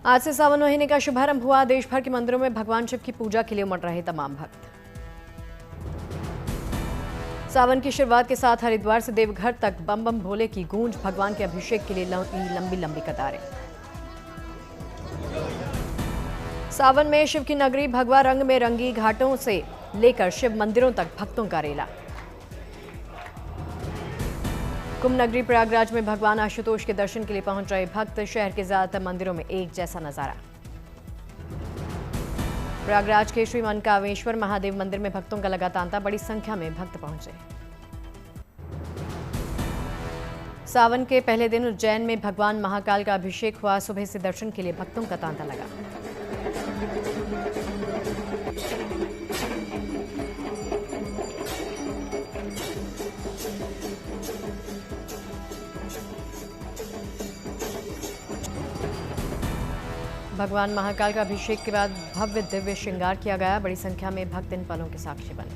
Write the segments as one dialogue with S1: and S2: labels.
S1: आज से सावन महीने का शुभारंभ हुआ। देश भर के मंदिरों में भगवान शिव की पूजा के लिए उमड़ रहे तमाम भक्त। सावन की शुरुआत के साथ हरिद्वार से देवघर तक बम बम भोले की गूंज। भगवान के अभिषेक के लिए लंबी लंबी कतारें। सावन में शिव की नगरी भगवा रंग में रंगी। घाटों से लेकर शिव मंदिरों तक भक्तों का रेला। कुंभ नगरी प्रयागराज में भगवान आशुतोष के दर्शन के लिए पहुंच रहे भक्त। शहर के ज्यादातर मंदिरों में एक जैसा नजारा। प्रयागराज के श्री मनकामेश्वर महादेव मंदिर में भक्तों का लगा तांता। बड़ी संख्या में भक्त पहुंचे। सावन के पहले दिन उज्जैन में भगवान महाकाल का अभिषेक हुआ। सुबह से दर्शन के लिए भक्तों का तांता लगा। भगवान महाकाल का अभिषेक के बाद भव्य दिव्य श्रृंगार किया गया। बड़ी संख्या में भक्त इन पलों के साक्षी बने।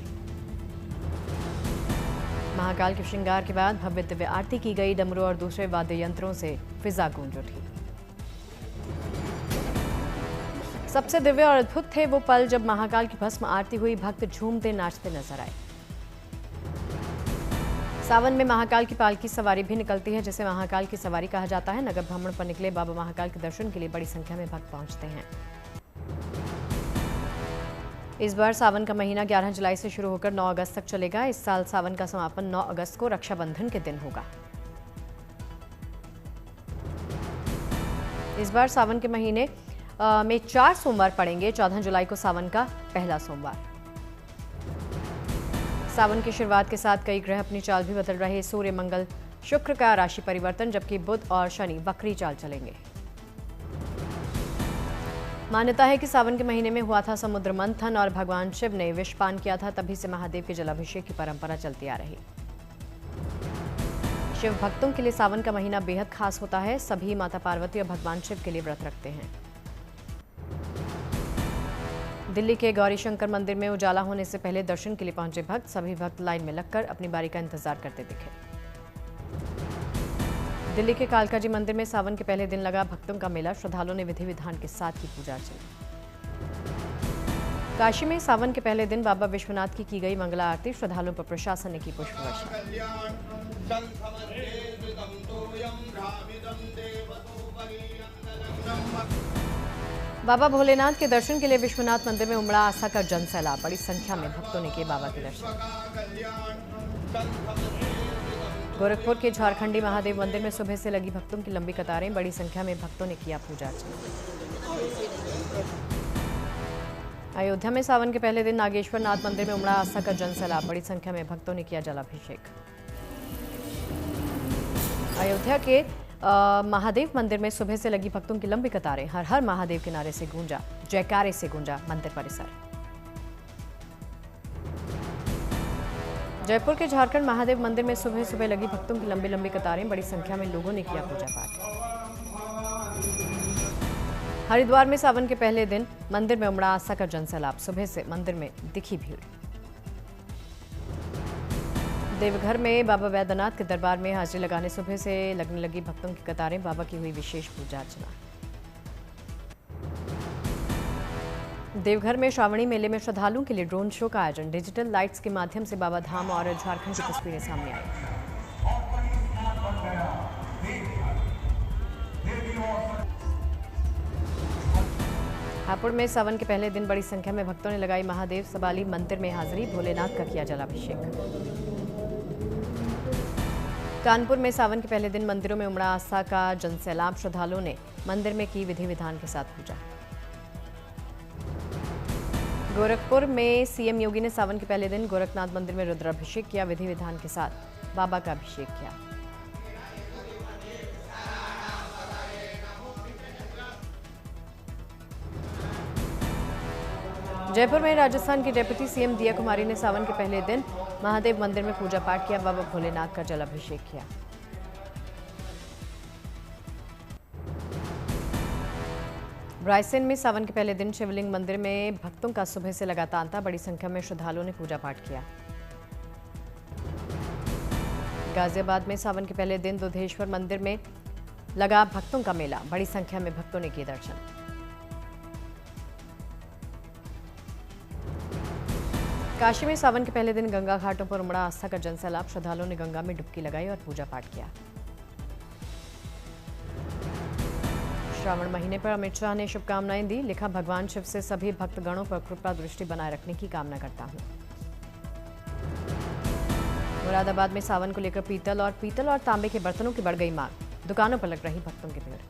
S1: महाकाल के श्रृंगार के बाद भव्य दिव्य आरती की गई। डमरू और दूसरे वाद्य यंत्रों से फिजा गूंज उठी। सबसे दिव्य और अद्भुत थे वो पल जब महाकाल की भस्म आरती हुई। भक्त झूमते नाचते नजर आए। सावन में महाकाल की पालकी सवारी भी निकलती है, जिसे महाकाल की सवारी कहा जाता है। नगर भ्रमण पर निकले बाबा महाकाल के दर्शन के लिए बड़ी संख्या में भक्त पहुंचते हैं। इस बार सावन का महीना 11 जुलाई से शुरू होकर 9 अगस्त तक चलेगा। इस साल सावन का समापन 9 अगस्त को रक्षाबंधन के दिन होगा। इस बार सावन के महीने में 4 सोमवार पड़ेंगे। 14 जुलाई को सावन का पहला सोमवार। सावन की शुरुआत के साथ कई ग्रह अपनी चाल भी बदल रहे। सूर्य मंगल शुक्र का राशि परिवर्तन, जबकि बुध और शनि वक्री चाल चलेंगे। मान्यता है कि सावन के महीने में हुआ था समुद्र मंथन और भगवान शिव ने विषपान किया था। तभी से महादेव के जलाभिषेक की परंपरा चलती आ रही। शिव भक्तों के लिए सावन का महीना बेहद खास होता है। सभी माता पार्वती और भगवान शिव के लिए व्रत रखते हैं। दिल्ली के गौरी शंकर मंदिर में उजाला होने से पहले दर्शन के लिए पहुंचे भक्त। सभी भक्त लाइन में लगकर अपनी बारी का इंतजार करते दिखे। दिल्ली के कालकाजी मंदिर में सावन के पहले दिन लगा भक्तों का मेला। श्रद्धालुओं ने विधि विधान के साथ की पूजा अर्चना। काशी में सावन के पहले दिन बाबा विश्वनाथ की गई मंगला आरती। श्रद्धालुओं पर प्रशासन ने की पुष्प वर्षा। बाबा भोलेनाथ के दर्शन के लिए विश्वनाथ मंदिर में उमड़ा आस्था का जन सैलाब। बड़ी संख्या में भक्तों ने किए बाबा के दर्शन। गोरखपुर के झारखंडी महादेव मंदिर में सुबह से लगी भक्तों की लंबी कतारें। बड़ी संख्या में भक्तों ने किया पूजा अर्चना। अयोध्या में सावन के पहले दिन नागेश्वर नाथ मंदिर में उमड़ा आस्था का जन सैलाब। बड़ी संख्या में भक्तों ने किया जलाभिषेक। अयोध्या के महादेव मंदिर में सुबह से लगी भक्तों की लंबी कतारें। हर हर महादेव के नारे से गूंजा, जयकारे से गूंजा मंदिर परिसर। जयपुर के झारखंड महादेव मंदिर में सुबह सुबह लगी भक्तों की लंबी लंबी कतारें। बड़ी संख्या में लोगों ने किया पूजा पाठ। हरिद्वार में सावन के पहले दिन मंदिर में उमड़ा आस्था का जन सैलाब। सुबह से मंदिर में दिखी भीड़। देवघर में बाबा वैद्यनाथ के दरबार में हाजिरी लगाने सुबह से लगने लगी भक्तों की कतारें। बाबा की हुई विशेष पूजा अर्चना। देवघर में श्रावणी मेले में श्रद्धालुओं के लिए ड्रोन शो का आयोजन। डिजिटल लाइट्स के माध्यम से बाबा धाम और झारखंड की तस्वीरें सामने आई। हापुड़ में सावन के पहले दिन बड़ी संख्या में भक्तों ने लगाई महादेव सबाली मंदिर में हाजिरी। भोलेनाथ का किया जलाभिषेक। कानपुर में सावन के पहले दिन मंदिरों में उमड़ा आस्था का जनसैलाब। श्रद्धालुओं ने मंदिर में की विधि विधान के साथ पूजा। गोरखपुर में सीएम योगी ने सावन के पहले दिन गोरखनाथ मंदिर में रुद्राभिषेक किया। विधि विधान के साथ बाबा का अभिषेक किया। जयपुर में राजस्थान की डिप्टी सीएम दिया कुमारी ने सावन के पहले दिन महादेव मंदिर में पूजा पाठ किया। बाबा भोलेनाथ का जलाभिषेक किया। रायसेन में सावन के पहले दिन शिवलिंग मंदिर में भक्तों का सुबह से लगा तांता। बड़ी संख्या में श्रद्धालुओं ने पूजा पाठ किया। गाजियाबाद में सावन के पहले दिन दुधेश्वर मंदिर में लगा भक्तों का मेला। बड़ी संख्या में भक्तों ने किए दर्शन। काशी में सावन के पहले दिन गंगा घाटों पर उमड़ा आस्था का जनसैलाब। श्रद्धालुओं ने गंगा में डुबकी लगाई और पूजा पाठ किया। श्रावण महीने पर अमित शाह ने शुभकामनाएं दी। लिखा, भगवान शिव से सभी भक्तगणों पर कृपा दृष्टि बनाए रखने की कामना करता हूं। मुरादाबाद में सावन को लेकर पीतल और तांबे के बर्तनों की बढ़ गई मांग। दुकानों पर लग रही भक्तों की भीड़।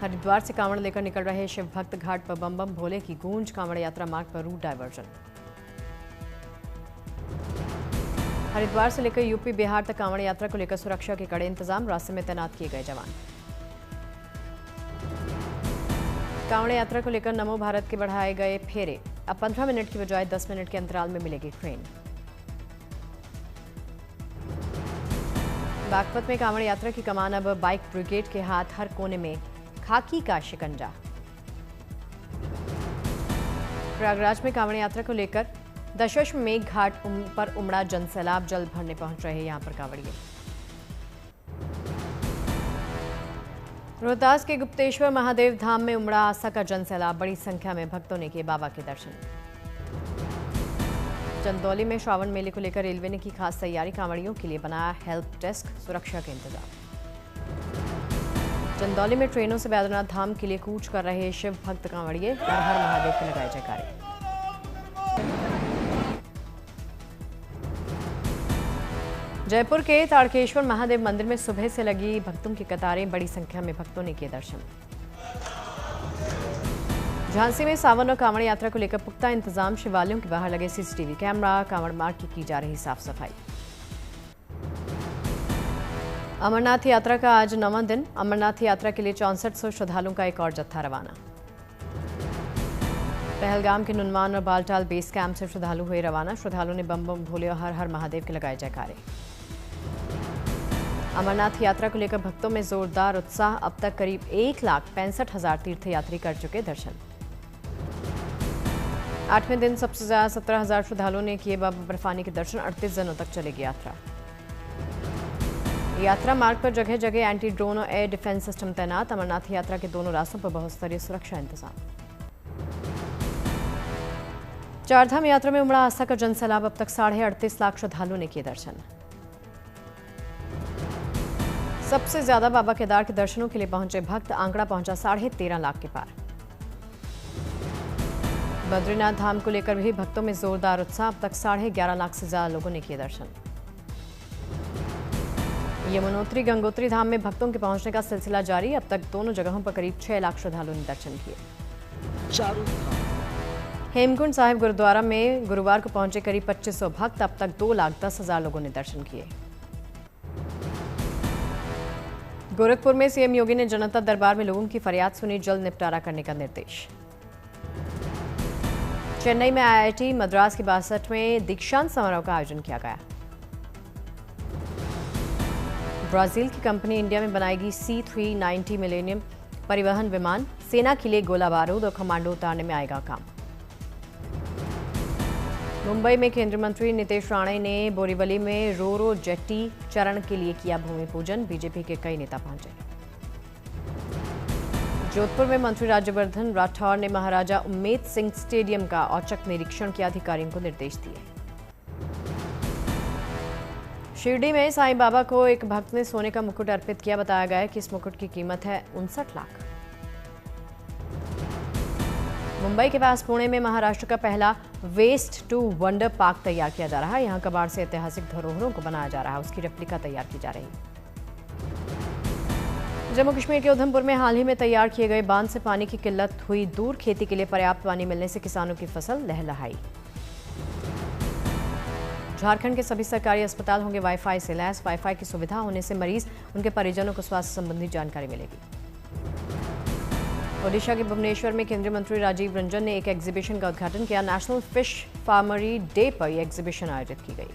S1: हरिद्वार से कांवड़ लेकर निकल रहे शिव भक्त घाट पर बम बम भोले की गूंज। कांवड़ यात्रा मार्ग पर रूट डायवर्जन। हरिद्वार से लेकर यूपी बिहार तक कांवड़ यात्रा को लेकर सुरक्षा के कड़े इंतजाम। रास्ते में तैनात किए गए जवान। कांवड़ यात्रा को लेकर नमो भारत के बढ़ाए गए फेरे। अब 15 मिनट की बजाय 10 मिनट के अंतराल में मिलेगी ट्रेन। बागपत में कांवड़ यात्रा की कमान अब बाइक ब्रिगेड के हाथ। हर कोने में खाकी का शिकंजा। प्रयागराज में कांवड़ यात्रा को लेकर दशाश्वमेध घाट पर उमड़ा जनसैलाब। जल भरने पहुंच रहे यहां पर कांवड़िए। रोहतास के गुप्तेश्वर महादेव धाम में उमड़ा आस्था का जनसैलाब। बड़ी संख्या में भक्तों ने किए बाबा के दर्शन। चंदौली में श्रावण मेले को लेकर रेलवे ने की खास तैयारी। कांवड़ियों के लिए बनाया हेल्प डेस्क। सुरक्षा के इंतजाम। चंदौली में ट्रेनों से बैद्यनाथ धाम के लिए कूच कर रहे शिव भक्त कांवड़िए। हर हर महादेव के लगाए जयकारे। जयपुर के ताड़केश्वर महादेव मंदिर में सुबह से लगी भक्तों की कतारें। बड़ी संख्या में भक्तों ने किए दर्शन। झांसी में सावन और कांवड़ यात्रा को लेकर पुख्ता इंतजाम। शिवालयों के बाहर लगे सीसीटीवी कैमरा। कांवड़ मार्ग की जा रही साफ सफाई। अमरनाथ यात्रा का आज 9वां दिन। अमरनाथ यात्रा के लिए 6400 श्रद्धालुओं का एक और जत्था रवाना। पहलगाम के नुनवान और बालटाल बेस कैंप से श्रद्धालु हुए रवाना। श्रद्धालुओं ने बम बम भोले और हर हर महादेव के लगाए जयकारे। अमरनाथ यात्रा को लेकर भक्तों में जोरदार उत्साह। अब तक करीब 1,65,000 तीर्थयात्री कर चुके दर्शन। 8वें दिन सबसे ज्यादा 17,000 श्रद्धालुओं ने किए बाबा बर्फानी के दर्शन। 38 दिनों तक चलेगी यात्रा। यात्रा मार्ग पर जगह जगह एंटी ड्रोन और एयर डिफेंस सिस्टम तैनात। अमरनाथ यात्रा के दोनों रास्तों पर बहुस्तरीय सुरक्षा इंतजाम। चारधाम यात्रा में उमड़ा आस्था का जनसैलाब। अब तक 38.5 लाख श्रद्धालुओं ने किए दर्शन। सबसे ज्यादा बाबा केदार के दर्शनों के लिए पहुंचे भक्त। आंकड़ा पहुंचा 13.5 लाख के पार। बद्रीनाथ धाम को लेकर भी भक्तों में जोरदार उत्साह। अब तक 11.5 लाख से ज्यादा लोगों ने किए दर्शन। यमुनोत्री गंगोत्री धाम में भक्तों के पहुंचने का सिलसिला जारी। अब तक दोनों जगहों पर करीब 6 लाख श्रद्धालुओं ने दर्शन किए। हेमकुंड साहिब गुरुद्वारा में गुरुवार को पहुंचे करीब 2500 भक्त। अब तक 2,10,000 लोगों ने दर्शन किए। गोरखपुर में सीएम योगी ने जनता दरबार में लोगों की फरियाद सुनी। जल्द निपटारा करने का निर्देश। चेन्नई में आईआईटी मद्रास के 62वें दीक्षांत समारोह का आयोजन किया गया। ब्राजील की कंपनी इंडिया में बनाएगी C-390 मिलेनियम परिवहन विमान। सेना के लिए गोला बारूद और कमांडो उतारने में आएगा काम। मुंबई में केंद्रीय मंत्री नितेश राणे ने बोरीवली में रोरो जेट्टी चरण के लिए किया भूमि पूजन। बीजेपी के कई नेता पहुंचे। जोधपुर में मंत्री राज्यवर्धन राठौर ने महाराजा उम्मेद सिंह स्टेडियम का औचक निरीक्षण किया। अधिकारियों को निर्देश दिए। शिरडी में साईं बाबा को एक भक्त ने सोने का मुकुट अर्पित किया। बताया गया है कि इस मुकुट की कीमत है 59 लाख। मुंबई के पास पुणे में महाराष्ट्र का पहला वेस्ट टू वंडर पार्क तैयार किया जा रहा है। यहां कबाड़ से ऐतिहासिक धरोहरों को बनाया जा रहा है। उसकी रेप्लिका तैयार की जा रही है। जम्मू कश्मीर के उधमपुर में हाल ही में तैयार किए गए बांध से पानी की किल्लत हुई दूर। खेती के लिए पर्याप्त पानी मिलने से किसानों की फसल लहलहाई। झारखंड के सभी सरकारी अस्पताल होंगे वाईफाई से लैस। वाईफाई की सुविधा होने से मरीज उनके परिजनों को स्वास्थ्य संबंधी जानकारी मिलेगी। ओडिशा के भुवनेश्वर में केंद्रीय मंत्री राजीव रंजन ने एक एग्जीबिशन का उद्घाटन किया। नेशनल फिश फार्मरी डे पर यह एग्जीबिशन आयोजित की गई।